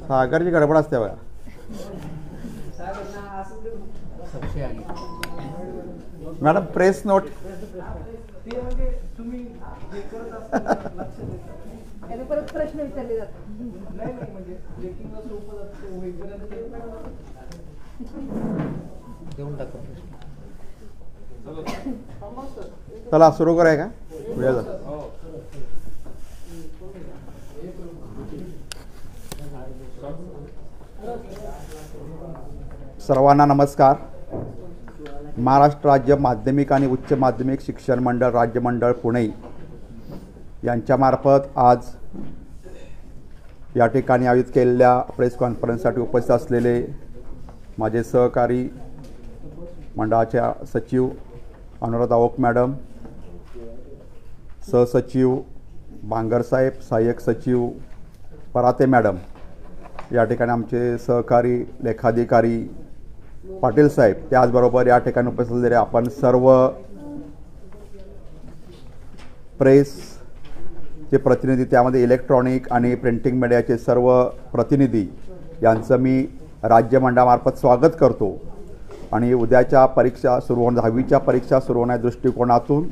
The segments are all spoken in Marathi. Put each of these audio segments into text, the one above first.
सागरची गडबड असते बघा. मॅडम प्रेस नोट परत प्रश्न विचारले जातात. चला सुरू कराय का? सर्वांना नमस्कार. महाराष्ट्र राज्य माध्यमिक आणि उच्च माध्यमिक शिक्षण मंडळ राज्य मंडळ पुणे यांच्यामार्फत आज या ठिकाणी आयोजित केलेल्या प्रेस कॉन्फरन्ससाठी उपस्थित असलेले माझे सहकारी मंडळाच्या सचिव अनुराधा ओक मॅडम, सहसचिव बांगरसाहेब, सहाय्यक सचिव पराते मॅडम, या ठिकाणी आमचे सहकारी लेखाधिकारी पाटील साहेब, त्याचबरोबर या ठिकाणी उपस्थित असलेले आपण सर्व प्रेसचे प्रतिनिधी, त्यामध्ये इलेक्ट्रॉनिक आणि प्रिंटिंग मीडियाचे सर्व प्रतिनिधी यांचं मी राज्य मंडळामार्फत स्वागत करतो. आणि उद्याच्या परीक्षा सुरू होणार, 10वीच्या परीक्षा सुरू होण्याच्या दृष्टिकोनातून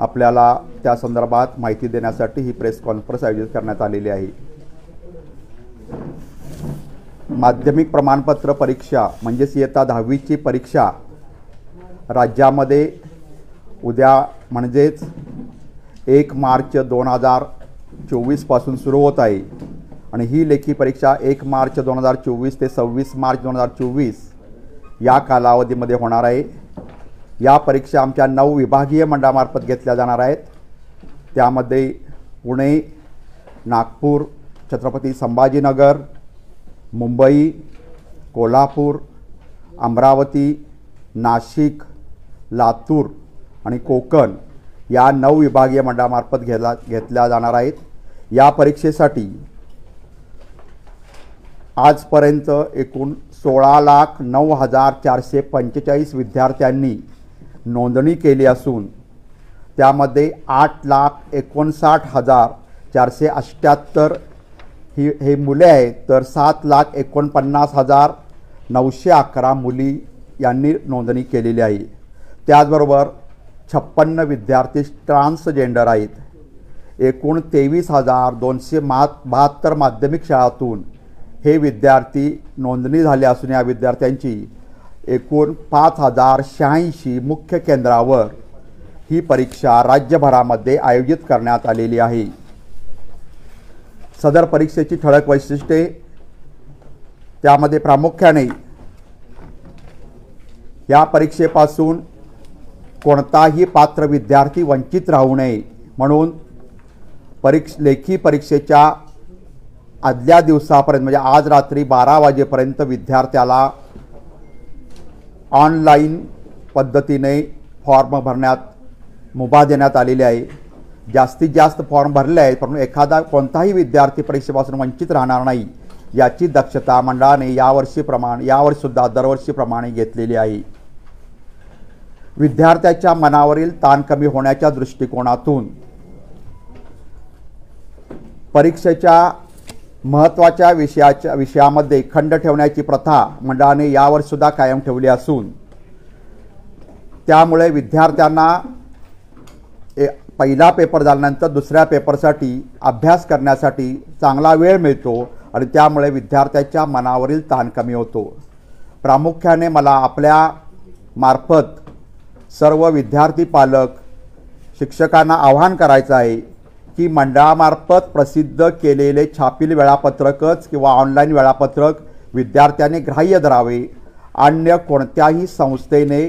आपल्याला त्या संदर्भात माहिती देण्यासाठी ही प्रेस कॉन्फरन्स आयोजित करण्यात आलेली आहे. माध्यमिक प्रमाणपत्र परीक्षा म्हणजेच इयत्ता 10वीची परीक्षा राज्यामध्ये उद्या म्हणजेच 1 मार्च 2024 पासून सुरू होत आहे. आणि ही लेखी परीक्षा 1 मार्च 2024 ते 26 मार्च 2024 या कालावधीमध्ये होणार आहे. या परीक्षा आमच्या 9 विभागीय मंडळामार्फत घेतल्या जाणार आहेत. त्यामध्ये पुणे, नागपूर, छत्रपती संभाजीनगर, मुंबई, कोल्हापूर, अमरावती, नाशिक, लातूर आणि कोकण या 9 विभागीय मंडळामार्फत घेतल्या जाणार आहेत. या परीक्षेसाठी आजपर्यंत एकूण 16,09,445 विद्यार्थ्यांनी नोंदणी केली असून त्यामध्ये 8,59,478 हे मुले आहेत, तर 7,49,911 मुली यांनी नोंदणी केलेली आहे. त्याचबरोबर 56 विद्यार्थी ट्रान्सजेंडर आहेत. एकूण 23,272 माध्यमिक शाळांतून हे विद्यार्थी नोंदणी झाले असून या विद्यार्थ्यांची एकूण 5,086 मुख्य केंद्रावर ही परीक्षा राज्यभरामध्ये आयोजित करण्यात आलेली आहे. सदर परीक्षेची ठळक वैशिष्ट्ये, त्यामध्ये प्रामुख्याने या परीक्षेपासून कोणताही पात्र विद्यार्थी वंचित राहू नये म्हणून लेखी परीक्षेच्या आदल्या दिवसापर्यंत म्हणजे आज रात्री 12 वाजेपर्यंत विद्यार्थ्याला ऑनलाईन पद्धतीने फॉर्म भरण्यात मुभा देण्यात आलेली आहे. जास्तीत जास्त फॉर्म भरले आहेत, परंतु कोणताही विद्यार्थी परीक्षेपासून वंचित राहणार नाही याची दक्षता मंडळाने यावर्षीसुद्धा दरवर्षीप्रमाणे घेतलेली आहे. विद्यार्थ्याच्या मनावरील ताण कमी होण्याच्या दृष्टिकोनातून परीक्षेच्या महत्त्वाच्या विषयामध्ये खंड ठेवण्याची प्रथा मंडळाने यावर्षीसुद्धा कायम ठेवली असून त्यामुळे विद्यार्थ्यांना पहिला पेपर झाल्यानंतर दुसऱ्या पेपरसाठी अभ्यास करण्यासाठी चांगला वेळ मिळतो आणि त्यामुळे विद्यार्थ्याच्या मनावरील ताण कमी होतो. प्रामुख्याने मला आपल्या मार्फत सर्व विद्यार्थी पालक शिक्षकांना आवाहन करायचं आहे की मंडळामार्फत प्रसिद्ध केलेले छापील वेळापत्रकच किंवा ऑनलाईन वेळापत्रक विद्यार्थ्यांनी ग्राह्य धरावे. अन्य कोणत्याही संस्थेने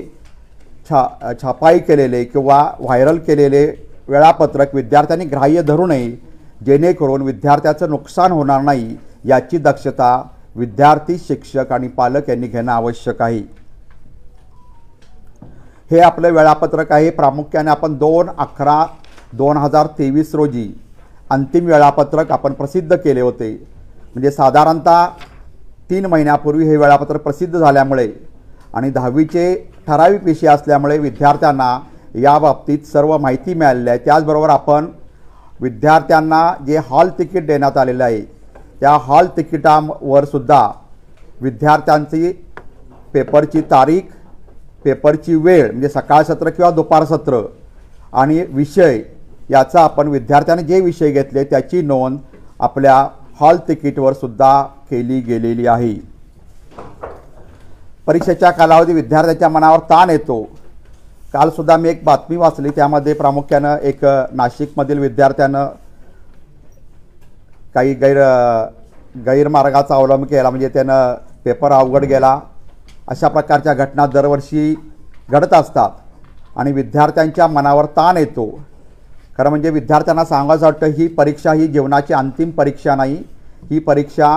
छापाई केलेले किंवा व्हायरल केलेले वेळापत्रक विद्यार्थ्यांनी ग्राह्य धरू नये, जेणेकरून विद्यार्थ्याचं नुकसान होणार नाही याची दक्षता विद्यार्थी, शिक्षक आणि पालक यांनी घेणं आवश्यक आहे. हे आपलं वेळापत्रक आहे. प्रामुख्याने आपण 2/11/2023 रोजी अंतिम वेळापत्रक आपण प्रसिद्ध केले होते. म्हणजे साधारणतः 3 महिन्यापूर्वी हे वेळापत्रक प्रसिद्ध झाल्यामुळे आणि 10वीचे ठराविक विषय असल्यामुळे विद्यार्थ्यांना याबाबतीत सर्व माहिती मिळालेली आहे. त्याचबरोबर आपण विद्यार्थ्यांना जे हॉल तिकीट देण्यात आलेलं आहे त्या हॉल तिकिटावर सुद्धा विद्यार्थ्यांची पेपरची तारीख, पेपरची वेळ म्हणजे सकाळ सत्र किंवा दुपार सत्र आणि विषय याचा आपण विद्यार्थ्यांनी जे विषय घेतले त्याची नोंद आपल्या हॉल तिकीटवर सुद्धा केली गेलेली आहे. परीक्षेच्या कालावधी विद्यार्थ्यांच्या मनावर ताण येतो. कालसुद्धा मी एक बातमी वाचली, त्यामध्ये प्रामुख्यानं एक नाशिकमधील विद्यार्थ्यानं काही गैरमार्गाचा अवलंब केला, म्हणजे त्यानं पेपर अवघड गेला. अशा प्रकारच्या घटना दरवर्षी घडत असतात आणि विद्यार्थ्यांच्या मनावर ताण येतो. खरं म्हणजे विद्यार्थ्यांना सांगायचं वाटतं ही परीक्षा ही जीवनाची अंतिम परीक्षा नाही. ही परीक्षा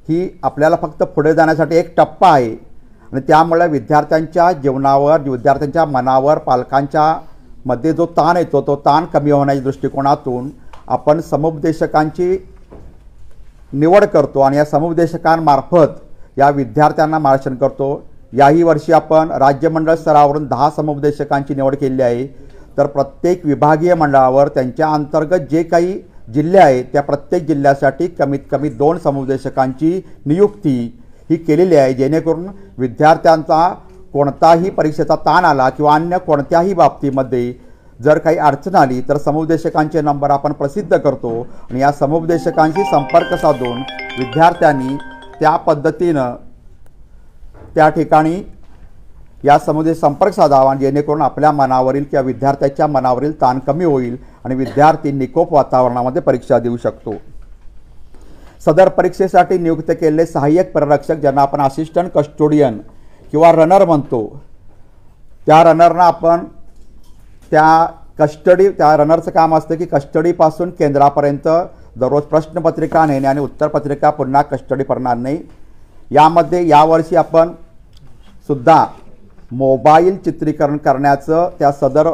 ही आपल्याला फक्त पुढे जाण्यासाठी एक टप्पा आहे आणि त्यामुळे विद्यार्थ्यांच्या जीवनावर, विद्यार्थ्यांच्या मनावर, पालकांच्या मध्ये जो ताण येतो तो ताण कमी होण्याच्या दृष्टिकोनातून आपण समुपदेशकांची निवड करतो आणि या समुपदेशकांमार्फत या विद्यार्थ्यांना मार्गदर्शन करतो. याही वर्षी आपण राज्यमंडळ स्तरावरून 10 समुपदेशकांची निवड केली आहे. तर प्रत्येक विभागीय मंडळावर त्यांच्या अंतर्गत जे काही जिल्हे आहेत त्या प्रत्येक जिल्ह्यासाठी कमीत कमी 2 समुपदेशकांची नियुक्ती ही केलेली आहे, जेणेकरून विद्यार्थ्यांचा कोणताही परीक्षेचा ताण आला किंवा अन्य कोणत्याही बाबतीमध्ये जर काही अडचण आली तर समुपदेशकांचे नंबर आपण प्रसिद्ध करतो आणि या समुपदेशकांशी संपर्क साधून विद्यार्थ्यांनी त्या पद्धतीनं त्या ठिकाणी या समुपदेश संपर्क साधावा, जेणेकरून आपल्या मनावरील किंवा विद्यार्थ्याच्या मनावरील ताण कमी होईल आणि विद्यार्थी निकोप वातावरणामध्ये परीक्षा देऊ शकतो. सदर परीक्षेसाठी नियुक्त केलेले सहाय्यक परिरक्षक, ज्यांना आपण असिस्टंट कस्टोडियन किंवा रनर म्हणतो, त्या रनरना आपण त्या रनरचं काम असतं की कस्टडीपासून केंद्रापर्यंत दररोज प्रश्नपत्रिका नेणे आणि उत्तरपत्रिका पुन्हा कस्टडीपर्यंत आणणे. यामध्ये यावर्षी आपण सुद्धा मोबाईल चित्रीकरण करण्याचं त्या सदर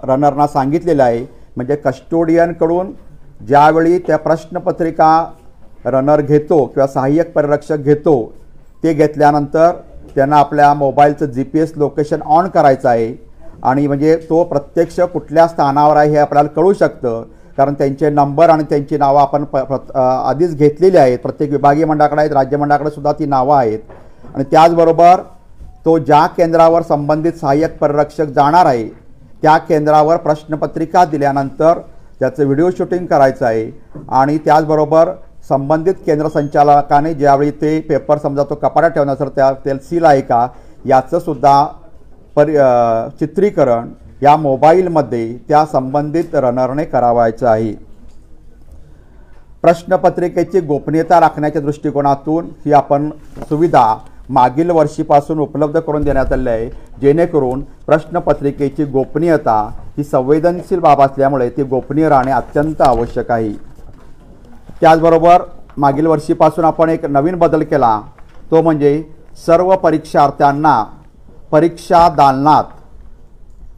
रनरना सांगितलेलं आहे. म्हणजे कस्टोडियनकडून ज्यावेळी त्या प्रश्नपत्रिका रनर घेतो किंवा सहाय्यक परिरक्षक घेतो, ते घेतल्यानंतर त्यांना आपल्या मोबाईलचं GPS लोकेशन ऑन करायचं आहे आणि म्हणजे तो प्रत्यक्ष कुठल्या स्थानावर आहे हे आपल्याला कळू शकतं, कारण त्यांचे नंबर आणि त्यांची नावं आपण आधीच घेतलेली आहेत. प्रत्येक विभागीय मंडळाकडे आहेत, राज्य मंडळाकडे सुद्धा ती नावं आहेत. आणि त्याचबरोबर तो ज्या केंद्रावर संबंधित सहाय्यक परिरक्षक जाणार आहे त्या केंद्रावर प्रश्नपत्रिका दिल्यानंतर त्याचं व्हिडिओ शूटिंग करायचं आहे आणि त्याचबरोबर संबंधित केंद्र संचालकाने ज्यावेळी ते पेपर समजा तो कपाटात ठेवण्याचं त्याला सील आहे का याचं सुद्धा चित्रीकरण या मोबाईलमध्ये त्या संबंधित रनरने करावायचं आहे. प्रश्नपत्रिकेची गोपनीयता राखण्याच्या दृष्टिकोनातून ही आपण सुविधा मागील वर्षीपासून उपलब्ध करून देण्यात आली आहे, जेणेकरून प्रश्नपत्रिकेची गोपनीयता ही संवेदनशील बाब असल्यामुळे ती गोपनीय राहणे अत्यंत आवश्यक आहे. त्याचबरोबर मागील वर्षीपासून आपण एक नवीन बदल केला, तो म्हणजे सर्व परीक्षार्थ्यांना परीक्षा दालनात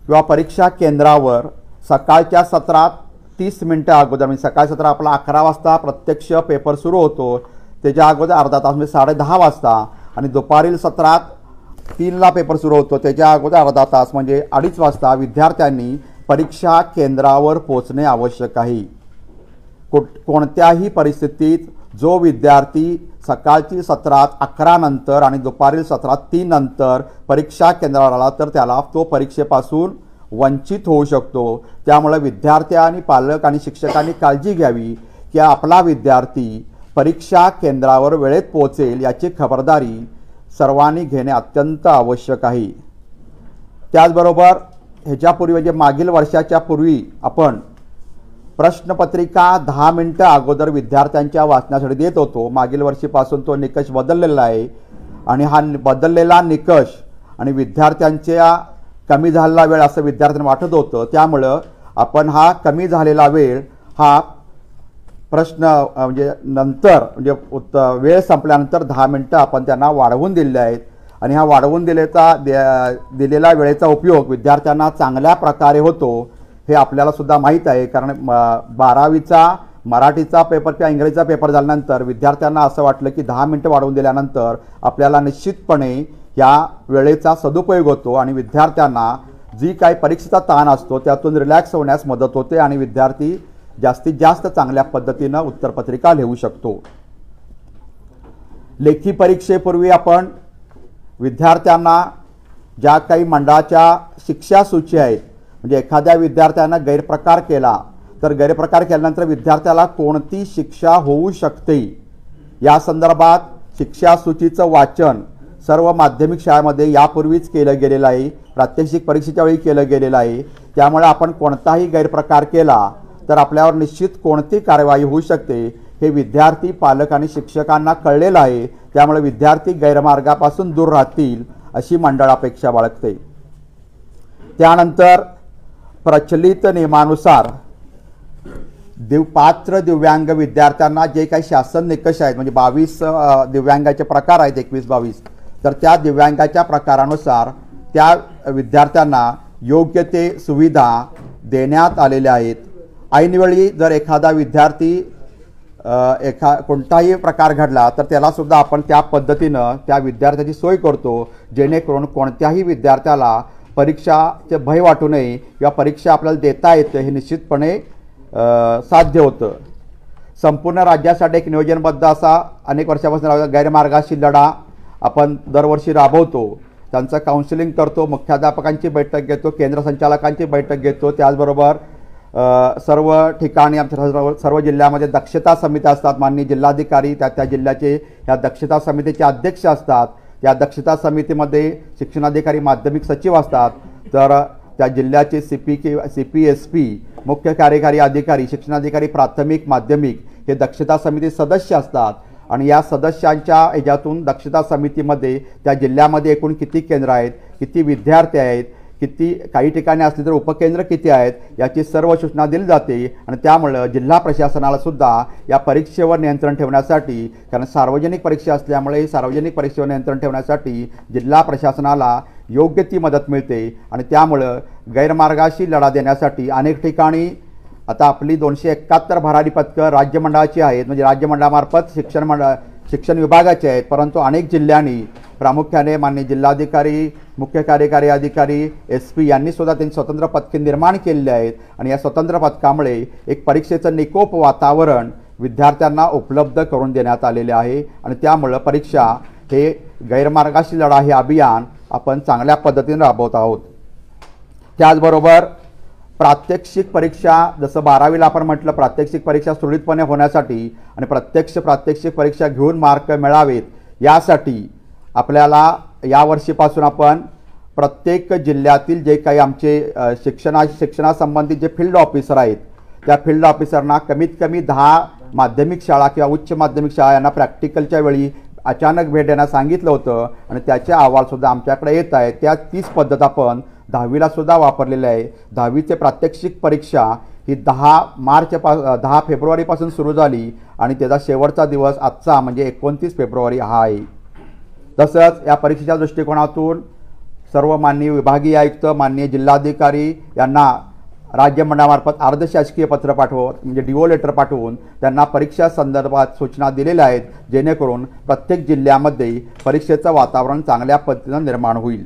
किंवा परीक्षा केंद्रावर सकाळच्या सत्रात 30 मिनिटं अगोदर, म्हणजे सकाळी सत्र आपला 11 वाजता प्रत्यक्ष पेपर सुरू होतो, त्याच्या अगोदर अर्धा तास म्हणजे 10:30 वाजता आणि दुपारील सत्रात 3ला पेपर सुरू होतो, त्याच्या अगोदर अर्धा तास म्हणजे 2:30 वाजता विद्यार्थ्यांनी परीक्षा केंद्रावर पोहोचणे आवश्यक आहे. कोणत्याही परिस्थितीत जो विद्यार्थी सकाळची सत्रात 11 नंतर आणि दुपारील सत्रात 3 नंतर परीक्षा केंद्रावर आला तर त्याला तो परीक्षेपासून वंचित होऊ शकतो. त्यामुळे विद्यार्थी आणि पालक आणि शिक्षकांनी काळजी घ्यावी की आपला विद्यार्थी परीक्षा केंद्रावर वेळेत पोहोचेल याची खबरदारी सर्वांनी घेणे अत्यंत आवश्यक आहे. त्याचबरोबर ह्याच्यापूर्वी म्हणजे मागील वर्षाच्या पूर्वी आपण प्रश्नपत्रिका 10 मिनिटं अगोदर विद्यार्थ्यांच्या वाचण्यासाठी देत होतो. मागील वर्षीपासून तो निकष बदललेला आहे आणि हा बदललेला निकष आणि विद्यार्थ्यांच्या कमी झालेला वेळ असं विद्यार्थ्यांना वाटत होतं, त्यामुळं आपण हा कमी झालेला वेळ हा प्रश्न म्हणजे नंतर म्हणजे वेळ संपल्यानंतर 10 मिनिटं आपण त्यांना वाढवून दिलेले आहेत आणि हा वाढवून दिलेला वेळेचा उपयोग विद्यार्थ्यांना चांगल्या प्रकारे होतो हे आपल्याला सुद्धा माहीत आहे. कारण 12वीचा मराठीचा पेपर किंवा इंग्रजीचा पेपर झाल्यानंतर विद्यार्थ्यांना असं वाटलं की 10 मिनिटं वाढवून दिल्यानंतर आपल्याला निश्चितपणे या वेळेचा सदुपयोग होतो आणि विद्यार्थ्यांना जी काही परीक्षेचा ताण असतो त्यातून रिलॅक्स होण्यास मदत होते आणि विद्यार्थी जास्तीत जास्त चांगल्या पद्धतीनं उत्तरपत्रिका लिहू शकतो. लेखी परीक्षेपूर्वी आपण विद्यार्थ्यांना ज्या काही मंडळाच्या शिक्षा सूची आहेत, म्हणजे एखाद्या विद्यार्थ्यानं गैरप्रकार केला तर गैरप्रकार केल्यानंतर विद्यार्थ्याला कोणती शिक्षा होऊ शकते या संदर्भात शिक्षा सूचीचं वाचन सर्व माध्यमिक शाळेमध्ये यापूर्वीच केलं गेलेलं आहे, प्रात्यक्षिक परीक्षेच्या वेळी केलं गेलेलं आहे. त्यामुळे आपण कोणताही गैरप्रकार केला तर आपल्यावर निश्चित कोणती कारवाई होऊ शकते हे विद्यार्थी, पालक आणि शिक्षकांना कळलेलं आहे. त्यामुळे विद्यार्थी गैरमार्गापासून दूर राहतील अशी मंडळ अपेक्षा बाळगते. त्यानंतर प्रचलित नियमानुसार पात्र दिव्यांग विद्यार्थ्यांना जे काही शासन निकष आहेत, म्हणजे 22 दिव्यांगाचे प्रकार आहेत, 21-22, तर त्या दिव्यांगाच्या प्रकारानुसार त्या विद्यार्थ्यांना योग्य ते सुविधा देण्यात आलेल्या आहेत. ऐनवेळी जर एखादा विद्यार्थी कोणताही प्रकार घडला तर त्यालासुद्धा आपण त्या पद्धतीनं त्या विद्यार्थ्याची सोय करतो, जेणेकरून कोणत्याही विद्यार्थ्याला परीक्षाचे भय वाटू नये किंवा परीक्षा आपल्याला देता येते हे निश्चितपणे साध्य होतं. संपूर्ण राज्यासाठी एक नियोजनबद्ध असा अनेक वर्षापासून गैरमार्गाशी लढा आपण दरवर्षी राबवतो. त्यांचं काउन्सिलिंग करतो, मुख्याध्यापकांची बैठक घेतो, केंद्र संचालकांची बैठक घेतो. त्याचबरोबर सर्व ठिकाणी आमच्या सर्व जिल्ह्यामध्ये दक्षता समित्या असतात. माननीय जिल्हाधिकारी त्या जिल्ह्याचे या दक्षता समितीचे अध्यक्ष असतात. त्या दक्षता समितीमध्ये शिक्षणाधिकारी, माध्यमिक सचिव असतात. तर त्या जिल्ह्याचे CP मुख्य कार्यकारी अधिकारी, शिक्षणाधिकारी प्राथमिक माध्यमिक हे दक्षता समिती सदस्य असतात. आणि या सदस्यांच्या ह्याच्यातून दक्षता समितीमध्ये त्या जिल्ह्यामध्ये एकूण किती केंद्र आहेत, किती विद्यार्थी आहेत, किती काही ठिकाणी असले तर उपकेंद्र किती आहेत याची सर्व सूचना दिली जाते. आणि त्यामुळं जिल्हा प्रशासनाला सुद्धा या परीक्षेवर नियंत्रण ठेवण्यासाठी, कारण सार्वजनिक परीक्षा असल्यामुळे सार्वजनिक परीक्षेवर नियंत्रण ठेवण्यासाठी जिल्हा प्रशासनाला योग्य ती मदत मिळते. आणि त्यामुळं गैरमार्गाशी लढा देण्यासाठी अनेक ठिकाणी आता आपली 271 भरारी पथकं राज्य मंडळाची आहेत, म्हणजे राज्य मंडळामार्फत शिक्षण विभागाचे आहेत. परंतु अनेक जिल्ह्यांनी प्रामुख्याने माननीय जिल्हाधिकारी, मुख्य कार्यकारी अधिकारी, SP यांनी सुद्धा त्यांची स्वतंत्र पथके निर्माण केलेली आहेत. आणि या स्वतंत्र पथकामुळे एक परीक्षेचं निकोप वातावरण विद्यार्थ्यांना उपलब्ध करून देण्यात आलेले आहे. आणि त्यामुळं परीक्षा हे गैरमार्गाशी लढा हे अभियान आपण चांगल्या पद्धतीने राबवत आहोत. त्याचबरोबर प्रात्यक्षिक परीक्षा, जसं 12वीला आपण म्हटलं, प्रात्यक्षिक परीक्षा सुरळीतपणे होण्यासाठी आणि प्रात्यक्षिक परीक्षा घेऊन मार्क मिळावेत यासाठी आपल्याला यावर्षीपासून आपण प्रत्येक जिल्ह्यातील जे काही आमचे शिक्षणासंबंधित जे फील्ड ऑफिसर आहेत त्या फील्ड ऑफिसरना कमीत कमी 10 माध्यमिक शाळा किंवा उच्च माध्यमिक शाळा यांना प्रॅक्टिकलच्या वेळी अचानक भेट देण्यास सांगितलं होतं. आणि त्याचे अहवालसुद्धा आमच्याकडे येत आहेत. त्या 30 पद्धत आपण 10वीला सुद्धा वापरलेली आहे. 10वीचे प्रात्यक्षिक परीक्षा ही 10 फेब्रुवारीपासून सुरू झाली आणि त्याचा शेवटचा दिवस आजचा म्हणजे 29 फेब्रुवारी हा आहे. तसंच या परीक्षेच्या दृष्टिकोनातून सर्व माननीय विभागीय आयुक्त, माननीय जिल्हाधिकारी यांना राज्य मंडळामार्फत अर्धशासकीय पत्र म्हणजे DO लेटर पाठवून त्यांना परीक्षा संदर्भात सूचना दिलेल्या आहेत, जेणेकरून प्रत्येक जिल्ह्यामध्ये परीक्षेचं वातावरण चांगल्या पद्धतीनं निर्माण होईल.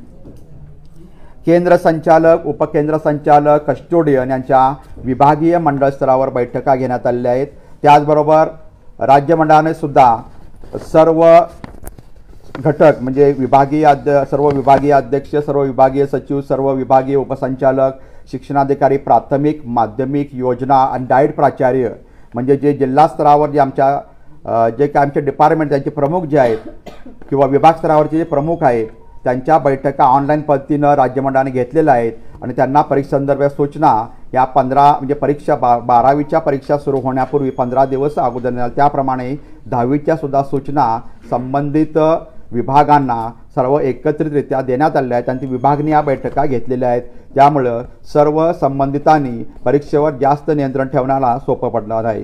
केंद्र संचालक, उपकेंद्र संचालक, कस्टोडियन यांच्या विभागीय मंडळ स्तरावर बैठका घेण्यात आलेल्या आहेत. त्याचबरोबर राज्य मंडळाने सुद्धा सर्व घटक म्हणजे सर्व विभागीय अध्यक्ष, सर्व विभागीय सचिव, सर्व विभागीय उपसंचालक, शिक्षणाधिकारी प्राथमिक, माध्यमिक, योजना आणि डाएट प्राचार्य म्हणजे जे जिल्हा स्तरावर जे काही आमचे डिपार्टमेंट त्यांचे प्रमुख जे आहेत किंवा विभाग स्तरावरचे जे प्रमुख आहेत त्यांच्या बैठका ऑनलाईन पद्धतीनं राज्य मंडळाने घेतलेल्या आहेत. आणि त्यांना परीक्षेसंदर्भात सूचना या 15 म्हणजे 12वीच्या परीक्षा सुरू होण्यापूर्वी 15 दिवस अगोदर देण्यात. त्याप्रमाणे 10वीच्या सुद्धा सूचना संबंधित विभागांना सर्व एकत्रितरित्या देण्यात आलेल्या आहेत. त्यांची विभागणी या बैठका घेतलेल्या आहेत. त्यामुळं सर्व संबंधितांनी परीक्षेवर जास्त नियंत्रण ठेवण्याला सोपं पडणार आहे.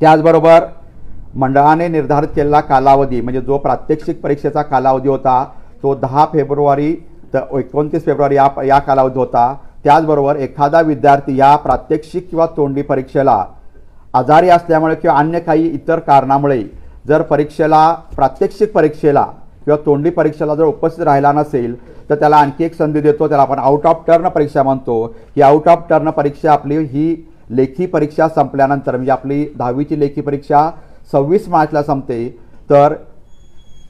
त्याचबरोबर मंडळाने निर्धारित केलेला कालावधी म्हणजे जो प्रात्यक्षिक परीक्षेचा कालावधी होता तो 10 फेब्रुवारी तर 29 फेब्रुवारी या कालावधी होता. त्याचबरोबर एखादा विद्यार्थी या प्रात्यक्षिक किंवा तोंडी परीक्षेला आजारी असल्यामुळे किंवा अन्य काही इतर कारणामुळे जर प्रात्यक्षिक परीक्षेला किंवा तोंडी परीक्षेला जर उपस्थित राहिला नसेल तर त्याला आणखी एक संधी देतो. त्याला आपण आउट ऑफ टर्न परीक्षा म्हणतो. ही आउट ऑफ टर्न परीक्षा आपली ही लेखी परीक्षा संपल्यानंतर म्हणजे आपली 10वीची लेखी परीक्षा 26 मार्चला संपते, तर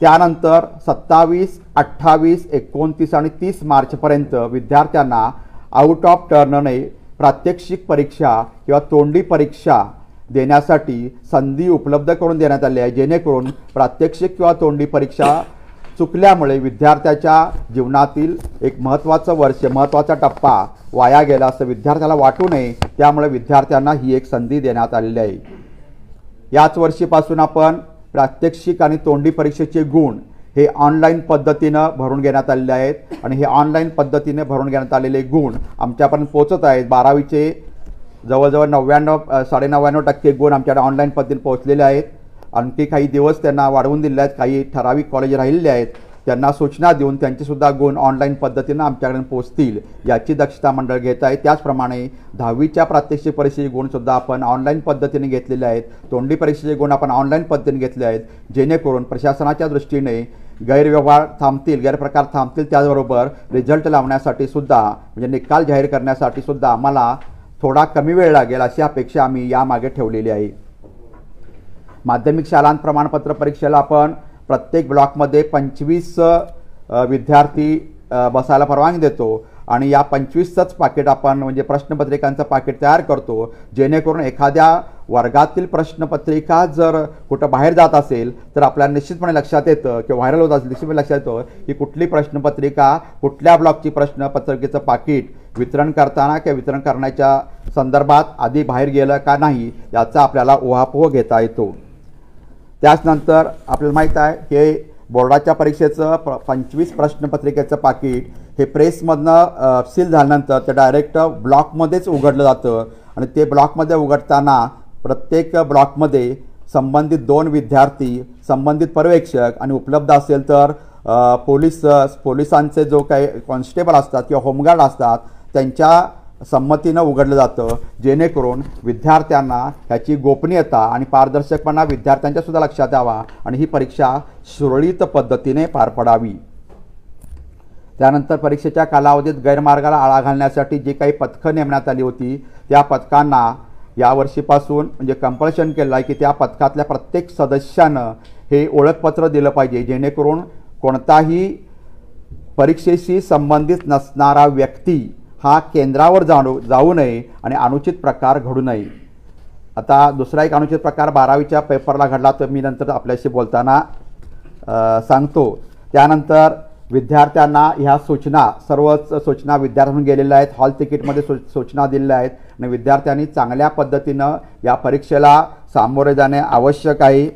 त्यानंतर 27, 28, 29 आणि 30 मार्चपर्यंत विद्यार्थ्यांना आउट ऑफ टर्नने प्रात्यक्षिक परीक्षा किंवा तोंडी परीक्षा देण्यासाठी संधी उपलब्ध करून देण्यात आली आहे, जेणेकरून प्रात्यक्षिक किंवा तोंडी परीक्षा चुकल्यामुळे विद्यार्थ्याच्या जीवनातील एक महत्त्वाचं वर्ष, महत्त्वाचा टप्पा वाया गेला असं विद्यार्थ्याला वाटू नये, त्यामुळे विद्यार्थ्यांना ही एक संधी देण्यात आलेली आहे. याच वर्षीपासून आपण प्रात्यक्षिक आणि तोंडी परीक्षेचे गुण हे ऑनलाईन पद्धतीनं भरून घेण्यात आलेले आहेत आणि हे ऑनलाईन पद्धतीने भरून घेण्यात आलेले गुण आमच्यापर्यंत पोहोचत आहेत. 12वीचे जवळजवळ 99.99% गुण आमच्याकडे ऑनलाईन पद्धतीने पोहोचलेले आहेत. आणखी काही दिवस त्यांना वाढवून दिले आहेत. काही ठराविक कॉलेज राहिलेले आहेत, त्यांना सूचना देऊन त्यांचेसुद्धा गुण ऑनलाईन पद्धतीनं आमच्याकडे पोहोचतील याची दक्षता मंडळ घेत आहे. त्याचप्रमाणे 10वीच्या प्रात्यक्षिक परीक्षेचे गुणसुद्धा आपण ऑनलाईन पद्धतीने घेतलेले आहेत. तोंडी परीक्षेचे गुण आपण ऑनलाईन पद्धतीने घेतले आहेत, जेणेकरून प्रशासनाच्या दृष्टीने गैरव्यवहार थांबतील, गैरप्रकार थांबतील. त्याचबरोबर रिझल्ट लावण्यासाठी सुद्धा म्हणजे निकाल जाहीर करण्यासाठी सुद्धा आम्हाला थोडा कमी वेळ लागेल अशी अपेक्षा आम्ही यामागे ठेवलेली आहे. माध्यमिक शाळांत प्रमाणपत्र परीक्षेला आपण प्रत्येक ब्लॉकमध्ये 25 विद्यार्थी बसायला परवानगी देतो आणि या 25च पाकिट आपण म्हणजे प्रश्नपत्रिकांचं पाकिट तयार करतो, जेणेकरून एखाद्या वर्गातील प्रश्नपत्रिका जर कुठं बाहेर जात असेल तर आपल्याला निश्चितपणे लक्षात येतं किंवा व्हायरल होत असेल निश्चितपणे लक्षात येतं की कुठली प्रश्नपत्रिका कुठल्या ब्लॉकची प्रश्नपत्रिकेचं पाकिट वितरण करताना किंवा वितरण करण्याच्या संदर्भात आधी बाहेर गेलं का नाही याचा आपल्याला उहापोह घेता येतो. त्याचनंतर आपल्याला माहीत आहे हे बोर्डाच्या परीक्षेचं 25 प्रश्नपत्रिकेचं पाकिट हे प्रेसमधनं सील झाल्यानंतर ते डायरेक्ट ब्लॉकमध्येच उघडलं जातं आणि ते ब्लॉकमध्ये उघडताना प्रत्येक ब्लॉकमध्ये संबंधित 2 विद्यार्थी, संबंधित पर्यवेक्षक आणि उपलब्ध असेल तर पोलिसांचे जो काही कॉन्स्टेबल असतात किंवा होमगार्ड असतात त्यांच्या संमतीनं उघडलं जातं, जेणेकरून विद्यार्थ्यांना ह्याची गोपनीयता आणि पारदर्शकपणा विद्यार्थ्यांच्यासुद्धा लक्षात यावा आणि ही परीक्षा सुरळीत पद्धतीने पार पडावी. त्यानंतर परीक्षेच्या कालावधीत गैरमार्गाला आळा घालण्यासाठी जी काही पथकं नेमण्यात आली होती त्या पथकांना यावर्षीपासून म्हणजे कंपल्शन केलं आहे की त्या पथकातल्या प्रत्येक सदस्यानं हे ओळखपत्र दिलं पाहिजे, जेणेकरून कोणताही परीक्षेशी संबंधित नसणारा व्यक्ती हा केंद्रावर जाऊ नये आणि अनुचित प्रकार घडू नये. आता दुसरा एक अनुचित प्रकार 12वीच्या पेपरला घडला तर मी नंतर आपल्याशी बोलताना सांगतो. त्यानंतर विद्यार्थ्यांना ह्या सूचना सर्वच सूचना विद्यार्थ्यांना गेलेल्या आहेत. हॉल तिकीटमध्ये सूचना दिलेल्या आहेत आणि विद्यार्थ्यांनी चांगल्या पद्धतीनं या परीक्षेला सामोरे जाणे आवश्यक आहे.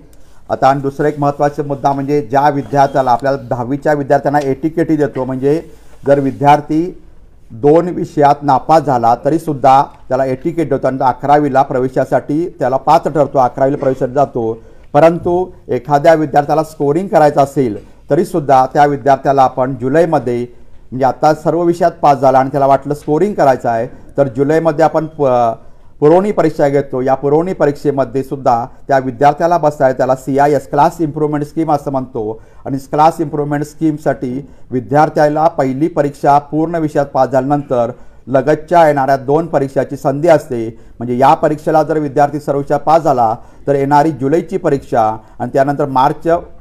आता आणि दुसरा एक महत्त्वाचा मुद्दा म्हणजे ज्या विद्यार्थ्याला आपल्याला 10वीच्या विद्यार्थ्यांना ATKT देतो, म्हणजे जर विद्यार्थी 2 विषयात नापास झाला तरीसुद्धा त्याला ATKT देतो आणि 11वीला प्रवेशासाठी त्याला पात्र ठरतो, 11वीला प्रवेशासाठी जातो. परंतु एखाद्या विद्यार्थ्याला स्कोरिंग करायचं असेल तरीसुद्धा त्या विद्यार्थ्याला आपण जुलैमध्ये म्हणजे आता सर्व विषयात पास झाला आणि त्याला वाटलं स्कोरिंग करायचं आहे तर जुलैमध्ये आपण पुरवणी परीक्षा घेतो. या पुरवणी परीक्षेमध्ये सुद्धा त्या विद्यार्थ्याला बसाय त्याला CIS क्लास इम्प्रूव्हमेंट स्कीम असं म्हणतो आणि क्लास इम्प्रूव्हमेंट स्कीमसाठी विद्यार्थ्याला पहिली परीक्षा पूर्ण विषयात पास झाल्यानंतर लगतच्या येणाऱ्या 2 परीक्षाची संधी असते. म्हणजे या परीक्षेला जर विद्यार्थी सर्व विषयात पास झाला तर येणारी जुलैची परीक्षा आणि त्यानंतर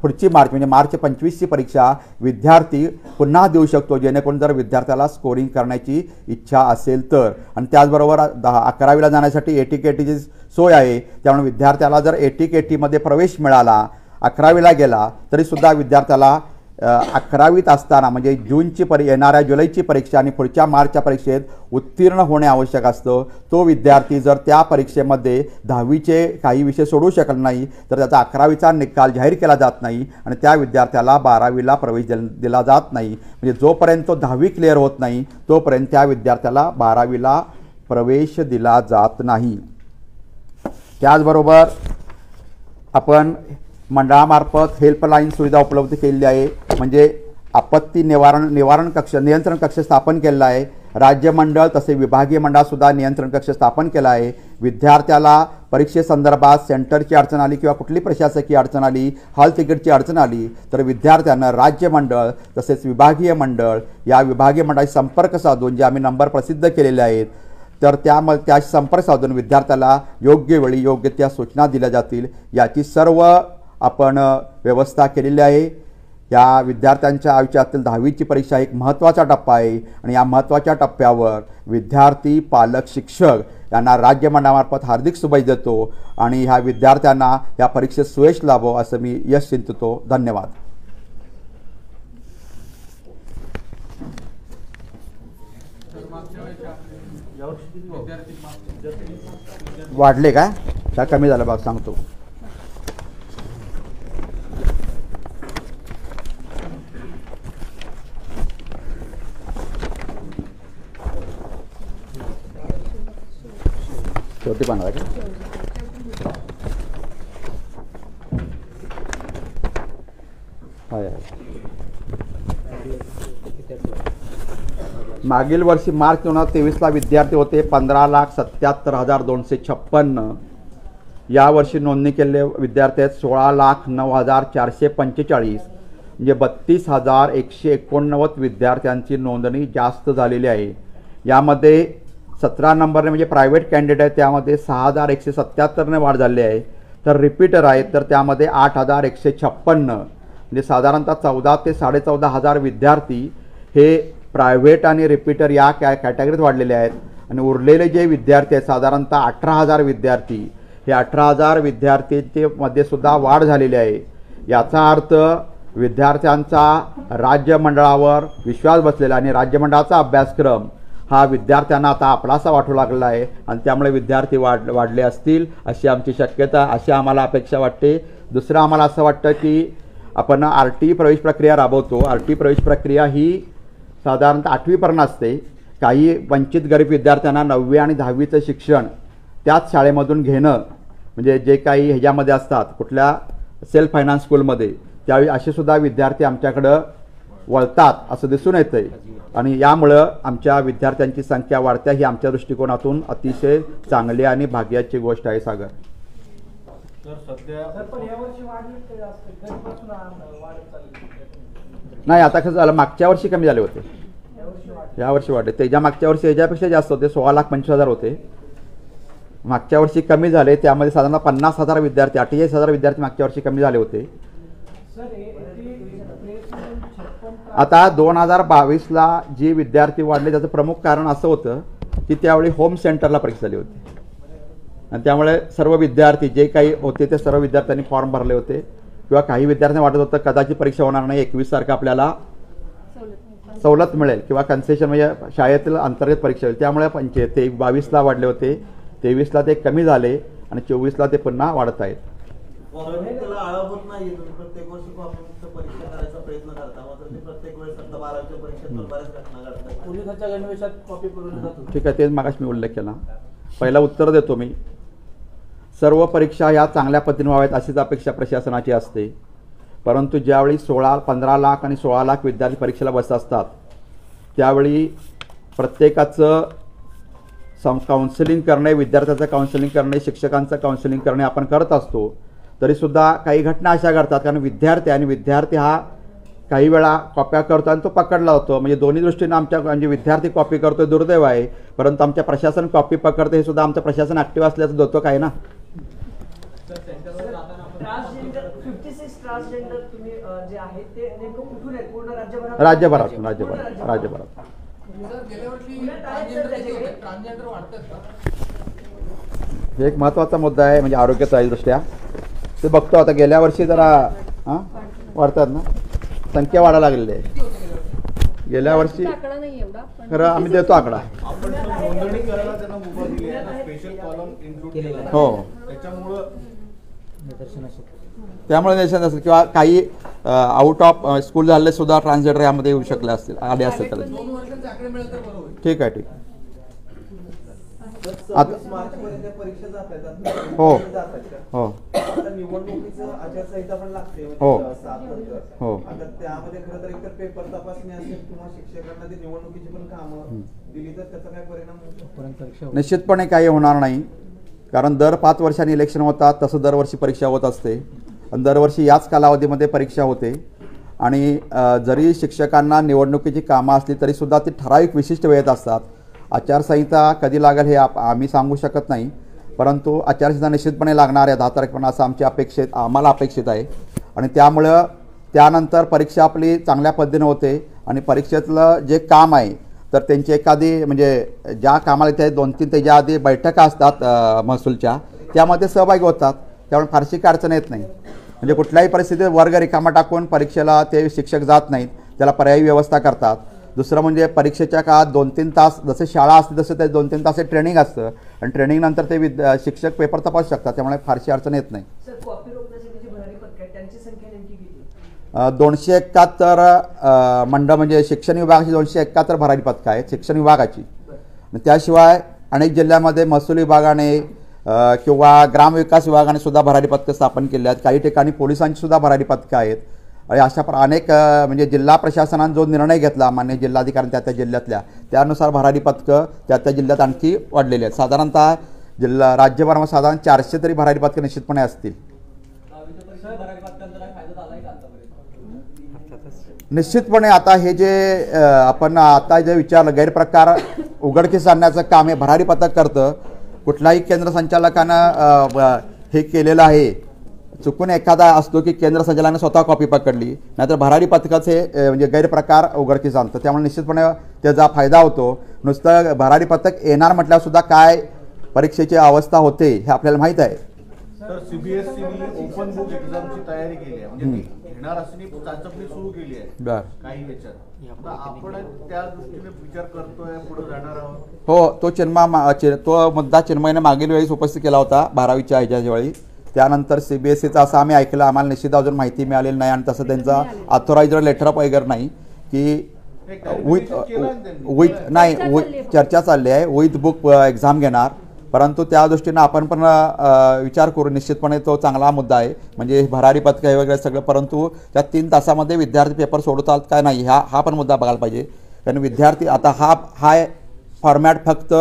पुढची मार्च म्हणजे मार्च 25ची परीक्षा विद्यार्थी पुन्हा देऊ शकतो, जेणेकरून जर विद्यार्थ्याला स्कोरिंग करण्याची इच्छा असेल तर. आणि त्याचबरोबर 11वीला जाण्यासाठी ATKTची सोय आहे, त्यामुळे विद्यार्थ्याला जर ATKTमध्ये प्रवेश मिळाला 11वीला गेला तरीसुद्धा विद्यार्थ्याला 11वीत असताना म्हणजे येणाऱ्या जुलैची परीक्षा आणि पुढच्या मार्चच्या परीक्षेत उत्तीर्ण होणे आवश्यक असतं. तो विद्यार्थी जर त्या परीक्षेमध्ये 10वीचे काही विषय सोडू शकत नाही तर त्याचा 11वीचा निकाल जाहीर केला जात नाही आणि त्या विद्यार्थ्याला 12वीला प्रवेश दिला जात नाही. म्हणजे जोपर्यंत तो 10वी क्लिअर होत नाही तोपर्यंत त्या विद्यार्थ्याला 12वीला प्रवेश दिला जात नाही. त्याचबरोबर आपण मंडळामार्फत हेल्पलाईन सुविधा उपलब्ध केलेली आहे, म्हणजे आपत्ती निवारण कक्ष नियंत्रण कक्ष स्थापन केलेला आहे. राज्य मंडळ तसे विभागीय मंडळातसुद्धा नियंत्रण कक्ष स्थापन केला आहे. विद्यार्थ्याला परीक्षेसंदर्भात सेंटरची अडचण आली किंवा कुठली प्रशासकीय अडचण आली, हॉल तिकीटची अडचण आली तर विद्यार्थ्यांना राज्य मंडळ तसेच विभागीय मंडळ या विभागीय मंडळाशी संपर्क साधून जे आम्ही नंबर प्रसिद्ध केलेले आहेत तर त्याशी संपर्क साधून विद्यार्थ्याला योग्य वेळी योग्य त्या सूचना दिल्या जातील याची सर्व आपण व्यवस्था केलेली आहे. या विद्यार्थ्यांच्या आयुष्यातील 10वीची परीक्षा एक महत्त्वाचा टप्पा आहे आणि या महत्त्वाच्या टप्प्यावर विद्यार्थी, पालक, शिक्षक यांना राज्य मंडळामार्फत हार्दिक शुभेच्छा देतो आणि ह्या विद्यार्थ्यांना या परीक्षेत सुयश लाभो असं मी यश चिंततो. धन्यवाद. वाढले का? त्या कमी झालं बघ सांगतो. छोटी पानं आहे का? मागील वर्षी मार्च 2023ला विद्यार्थी होते 15,77,256. यावर्षी नोंदणी केलेले विद्यार्थी आहेत 16,09,445. म्हणजे 32,189 विद्यार्थ्यांची नोंदणी जास्त झालेली आहे. यामध्ये 17 नंबरने म्हणजे प्रायव्हेट कॅन्डिडेट आहे त्यामध्ये 6,177ने वाढ झाली आहे. तर रिपीटर आहेत तर त्यामध्ये 8,156. म्हणजे साधारणतः 14 ते 14,500 विद्यार्थी हे प्रायव्हेट आणि रिपीटर या कॅटेगरीत वाढलेले आहेत. आणि उरलेले जे विद्यार्थी आहेत साधारणतः 18,000 विद्यार्थी, हे 18,000 विद्यार्थ्यांचे मध्ये सुद्धा वाढ झालेली आहे. याचा अर्थ विद्यार्थ्यांचा राज्य मंडळावर विश्वास बसलेला आणि राज्य मंडळाचा अभ्यासक्रम हा विद्यार्थ्यांना आता आपलासा वाटू लागला आहे आणि त्यामुळे विद्यार्थी वाढले असतील अशी आमची शक्यता, अशी आम्हाला अपेक्षा वाटते. दुसरं आम्हाला असं वाटतं की आपण RT प्रवेश प्रक्रिया राबवतो. RT प्रवेश प्रक्रिया ही साधारणतः 8वीपर्यंत असते. काही वंचित गरीब विद्यार्थ्यांना 9वी आणि 10वीचं शिक्षण त्याच शाळेमधून घेणं म्हणजे जे काही ह्याच्यामध्ये असतात कुठल्या सेल्फ फायनान्स स्कूलमध्ये त्यावेळी असे सुद्धा विद्यार्थी आमच्याकडं वळतात असं दिसून येतं आहे. आणि यामुळं आमच्या विद्यार्थ्यांची संख्या वाढते ही आमच्या दृष्टिकोनातून अतिशय चांगली आणि भाग्याची गोष्ट आहे. सागर नाही, आता कसं झालं मागच्या वर्षी कमी झाले होते, यावर्षी वाढले. त्याच्या मागच्या वर्षी ह्याच्यापेक्षा जास्त होते, 16,25,000 होते. मागच्या वर्षी कमी झाले, त्यामध्ये साधारण 50,000 विद्यार्थी 48,000 विद्यार्थी मागच्या वर्षी कमी झाले होते. आता 2022ला जी विद्यार्थी वाढले त्याचं प्रमुख कारण असं होतं की त्यावेळी होम सेंटरला परीक्षा झाली होती आणि त्यामुळे सर्व विद्यार्थी जे काही होते ते सर्व विद्यार्थ्यांनी फॉर्म भरले होते किंवा काही विद्यार्थ्यांना वाटत होतं कदाचित परीक्षा होणार नाही, 21 तारखेला आपल्याला सवलत मिळेल किंवा कन्सेशन म्हणजे शाळेतील अंतर्गत परीक्षा होईल. त्यामुळे 22ला वाढले होते, 23ला ते कमी झाले आणि 24ला ते पुन्हा वाढत आहेत. ठीक आहे, तेच मागास मी उल्लेख केला. पहिला उत्तर देतो मी. सर्व परीक्षा ह्या चांगल्या पद्धतीने व्हाव्यात अशीच अपेक्षा प्रशासनाची असते. परंतु ज्यावेळी 15 लाख आणि 16 लाख विद्यार्थी परीक्षेला बसत असतात त्यावेळी प्रत्येकाचं काउन्सिलिंग करणे, विद्यार्थ्याचं काउन्सिलिंग करणे, शिक्षकांचं काउन्सिलिंग करणे आपण करत असतो. तरीसुद्धा काही घटना अशा घडतात कारण विद्यार्थी हा काही वेळा कॉप्या करतो आणि तो पकडला होतो. म्हणजे दोन्ही दृष्टीनं आमच्या म्हणजे विद्यार्थी कॉपी करतोय दुर्दैव आहे, परंतु आमच्या प्रशासन कॉपी पकडते हे सुद्धा आमचं प्रशासन ॲक्टिव्ह असल्याचं दोतोक आहे ना. राज्यभरातून हे एक महत्त्वाचा मुद्दा आहे म्हणजे आरोग्याचा दृष्ट्या ते बघतो. आता गेल्या वर्षी जरा वाढतात ना, संख्या वाढायला लागलेली आहे. गेल्या वर्षी खरं आम्ही देतो आकडा. हो, त्यामुळे निदर्शन असेल किंवा काही आउट ऑफ स्कूल झाले सुद्धा ट्रान्सजेंडर यामध्ये येऊ शकले असतील, आले असतील तर ठीक आहे. हो हो हो हो निश्चितपणे काही होणार नाही कारण दर 5 वर्षांनी इलेक्शन होतात तसं दरवर्षी परीक्षा होत असते आणि दरवर्षी याच कालावधीमध्ये परीक्षा होते. आणि जरी शिक्षकांना निवडणुकीची कामं असली तरीसुद्धा ती ठराविक विशिष्ट वेळेत असतात आचारसंहिता कधी लागेल हे आम्ही सांगू शकत नाही, परंतु आचारसंहिता निश्चितपणे लागणार आहे 10 तारखेपर्यंत असं आम्हाला अपेक्षित आहे. आणि त्यामुळं त्यानंतर परीक्षा आपली चांगल्या पद्धतीने होते आणि परीक्षेतलं जे काम आहे तर त्यांची एखादी म्हणजे ज्या कामाला ते 2-3 त्याच्या आधी बैठका असतात महसूलच्या, त्यामध्ये सहभागी होतात. त्यामुळे फारशी काही अडचण येत नाही. म्हणजे कुठल्याही परिस्थितीत वर्ग रिकामा टाकून परीक्षेला ते शिक्षक जात नाहीत, त्याला पर्यायी व्यवस्था करतात. दुसरं म्हणजे परीक्षेच्या काळात 2-3 तास जसं शाळा असते तसं ते 2-3 तास ट्रेनिंग असतं आणि ट्रेनिंगनंतर ते शिक्षक पेपर तपासू शकतात. त्यामुळे फारशी अडचण येत नाही. सर, कॉपी रोखण्यासाठी जी भरारी पथक आहे त्यांची संख्या नेमकी किती? 271 मंडळ म्हणजे शिक्षण विभागाची 271 भरारी पथकं आहेत शिक्षण विभागाची. त्याशिवाय अनेक जिल्ह्यामध्ये महसूल विभागाने किंवा ग्रामविकास विभागाने सुद्धा भरारी पथकं स्थापन केली आहेत. काही ठिकाणी पोलिसांची सुद्धा भरारी पथकं आहेत. आणि अशा अनेक म्हणजे जिल्हा प्रशासनाने जो निर्णय घेतला मान्य जिल्हाधिकारी त्या जिल्ह्यातल्या, त्यानुसार भरारी पथकं त्या जिल्ह्यात आणखी वाढलेली आहेत. साधारणतः राज्यभरामध्ये साधारण 400 तरी भरारी पथकं निश्चितपणे असतील. निश्चितपणे आता हे जे आपण आता जे विचारलं गैरप्रकार उघडकीस आणण्याचं काम हे भरारी पथक करतं. कुठल्याही केंद्र संचालकानं हे केलेलं आहे. चुकून एखादा असतो की केंद्र संचालकाने स्वतः कॉपी पकडली, नाहीतर भरारी पथकाचे म्हणजे गैरप्रकार उघडकीस आणतं. त्यामुळे निश्चितपणे त्याचा फायदा होतो. नुसतं भरारी पथक येणार म्हटल्यावर सुद्धा काय परीक्षेची अवस्था होते हे आपल्याला माहीत आहे. तर सीबीएसईने ओपन बुक एक्झामची तयारी केली आहे, म्हणजे घेणार असणे चाचपणी सुरू केली आहे काही याच्यात. आपण त्या दृष्टीने विचार करतोय, पुढे जाणार आहोत. हो, तो मुद्दा चिन्मयने मागील वेळेस उपस्थित केला होता 12वीच्या ह्याच्या वेळी. त्यानंतर सीबीएसईचा असं आम्ही ऐकलं, आम्हाला निश्चित अजून माहिती मिळालेली नाही आणि तसं त्यांचा ऑथोराइज्ड लेटर अप वगैरे नाही की चर्चा चालली आहे विथ बुक एक्झाम घेणार. परंतु त्या दृष्टीनं आपण पण विचार करू. निश्चितपणे तो चांगला मुद्दा आहे. म्हणजे भरारी पथकं हे वगैरे सगळं, परंतु त्या 3 तासामध्ये विद्यार्थी पेपर सोडवतात काय नाही हा पण मुद्दा बघायला पाहिजे. कारण विद्यार्थी आता हा फॉर्मॅट फक्त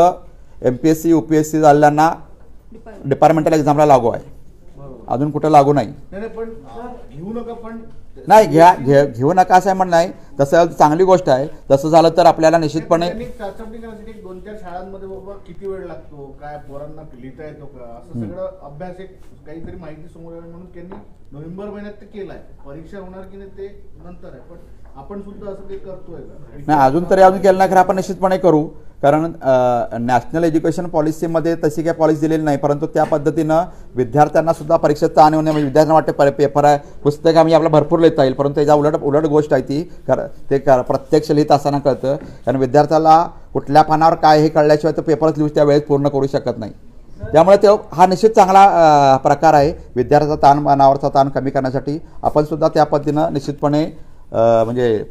MPSC UPSC झालेल्यांना डिपार्टमेंटल एक्झामला लागू आहे, अजून कुठं लागू नाही. पण घेऊ नका, पण नाही घेऊ नका असं म्हणणं नाही. तसं चांगली गोष्ट आहे. तसं झालं तर आपल्याला निश्चितपणे चाचपणी करण्यासाठी 2-4 शाळांमध्ये बाबा किती वेळ लागतो, काय पोरांना लिहिता येतो का, असं सगळं अभ्यास एक काहीतरी माहिती समोर यावी म्हणून त्यांनी नोव्हेंबर महिन्यात ते केलाय. परीक्षा होणार की नाही ते नंतर आहे, पण आपण सुद्धा असं काही करतोय का? नाही, अजून केलं नाही. खरं आपण निश्चितपणे करू. कारण नॅशनल एज्युकेशन पॉलिसीमध्ये तशी काही पॉलिसी दिलेली नाही, परंतु त्या पद्धतीनं विद्यार्थ्यांना सुद्धा परीक्षेत ताण येऊ नये. म्हणजे विद्यार्थ्यांना वाटते पेपर आहे, पुस्तक आम्ही आपल्याला भरपूर लिहिता येईल, परंतु त्याच्या उलट गोष्ट आहे ती प्रत्यक्ष लिहित असताना कळतं. कारण विद्यार्थ्याला कुठल्या पानावर काय हे कळल्याशिवाय तो पेपरच लिहू त्या वेळेस पूर्ण करू शकत नाही. त्यामुळे हा निश्चित चांगला प्रकार आहे. विद्यार्थ्याचा ताण मनावरचा ताण कमी करण्यासाठी आपण सुद्धा त्या पद्धतीनं निश्चितपणे म्हणजे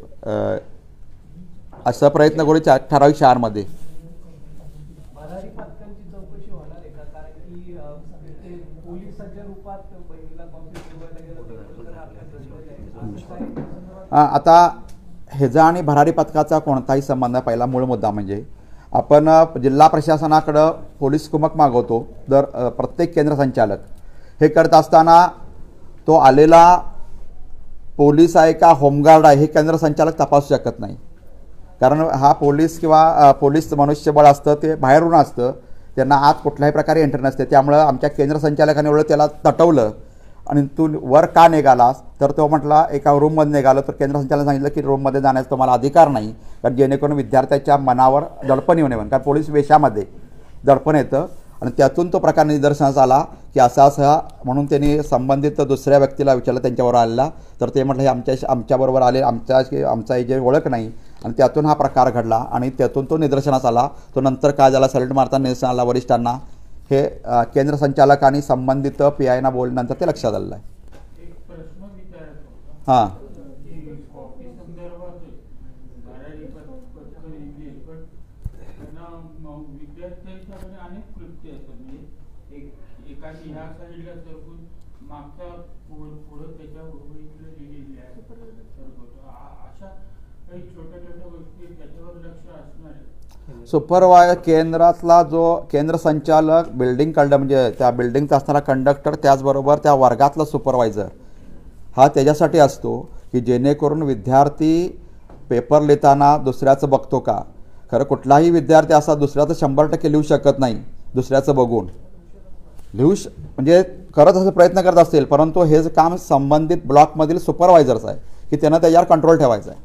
असा प्रयत्न करू ठराविक शाळांमध्ये. भरारी पथकांची चौकशी होणार आहे का? कारण की ते पोलिसाच्या रूपात बहिणीला कॉपी ठेवायला गेलं. आता ह्याचा आणि भरारी पथकाचा कोणताही संबंध आहे. पहिला मूळ मुद्दा म्हणजे आपण जिल्हा प्रशासनाकडं पोलीस कुमक मागवतो. तर प्रत्येक केंद्र संचालक हे करत असताना तो आलेला पोलीस आहे का होमगार्ड आहे हे केंद्र संचालक तपासू शकत नाही. कारण हा पोलीस किंवा पोलीस मनुष्यबळ असतं ते बाहेरून असतं, त्यांना आत कुठल्याही प्रकारे एंट्री नसते. त्यामुळं आमच्या केंद्र संचालकाने एवढं त्याला तटवलं आणि तू वर का निघालास तर तो म्हटला एका रूममध्ये निघालो. तर केंद्र संचालकाने सांगितलं की रूममध्ये जाण्याचा तुम्हाला अधिकार नाही, कारण जेणेकरून विद्यार्थ्याच्या मनावर दडपण येऊ नये म्हणून. कारण पोलीस वेशामध्ये दडपण येतं आणि त्यातून तो प्रकार निदर्शनास आला की असा म्हणून त्यांनी संबंधित दुसऱ्या व्यक्तीला विचारलं त्यांच्याबरोबर आलेला. तर ते म्हटलं हे आमच्याबरोबर आले, आमचा जे ओळख नाही. आणि त्यातून हा प्रकार घडला आणि त्यातून तो निदर्शनास आला. तो नंतर काय झाला सॅल्यूट मारताना निदर्शनास आला वरिष्ठांना. हे केंद्र संचालक आणि संबंधित PIना बोलल्यानंतर ते लक्षात आलेलं आहे. हां सुपरवायझर केंद्रातला जो केंद्र संचालक बिल्डिंग म्हणजे त्या बिल्डिंगचा असणारा कंडक्टर, त्याचबरोबर त्या वर्गातला सुपरवायझर हा त्याच्यासाठी असतो की जेणेकरून विद्यार्थी पेपर लिहिताना दुसऱ्याचं बघतो का, खरं कुठलाही विद्यार्थी असा दुसऱ्याचं 100% लिहू शकत नाही दुसऱ्याचं बघून. म्हणजे खरंच असे प्रयत्न करत असतील, परंतु हे जे काम संबंधित ब्लॉकमधील सुपरवायझर्स आहे की त्यांना त्याच्यावर कंट्रोल ठेवायचा आहे.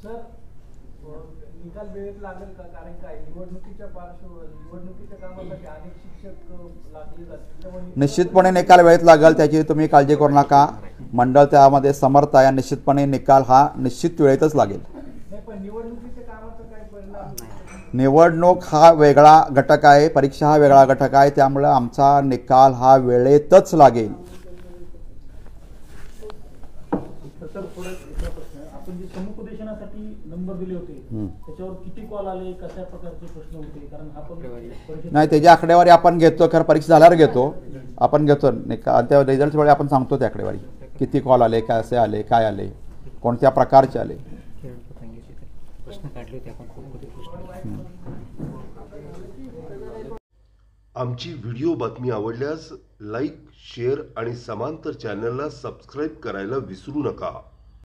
सर निकाल वेळेत लागेल का? कारण काय निवडणुकीच्या कामासाठी अनेक शिक्षक लागले जातील, त्यामुळे निश्चितपणे निकाल वेळेत लागेल, त्याची तुम्ही काळजी करू नका. मंडळ त्यामध्ये समर्थ आहे. निश्चितपणे निकाल हा निश्चित वेळेतच लागेल. नाही, पण निवडणुकीच्या कामाचा काय परिणाम? निवडणूक हा वेगळा घटक आहे, परीक्षा हा वेगळा घटक आहे, त्यामुळे आमचा निकाल हा वेळेतच लागेल. सर पुढे दुसरा प्रश्न आहे. आपण जे समुपदेशनासाठी नंबर दिले होते त्याच्यावर किती कॉल आले, कशा प्रकारचे प्रश्न होते? कारण आपण परीक्षेत नाही, त्याची आकडेवारी आपण घेतो, खरं परीक्षा झाल्यावर घेतो, आपण घेतो निकाल. त्या रिझल्ट वेळी आपण सांगतो त्या आकडेवारी किती कॉल आले, कसे आले, काय आले, कोणत्या प्रकारचे आले. आमची व्हिडिओ बातमी आवडल्यास लाईक, शेअर आणि समांतर चॅनलला सबस्क्राईब करायला विसरू नका.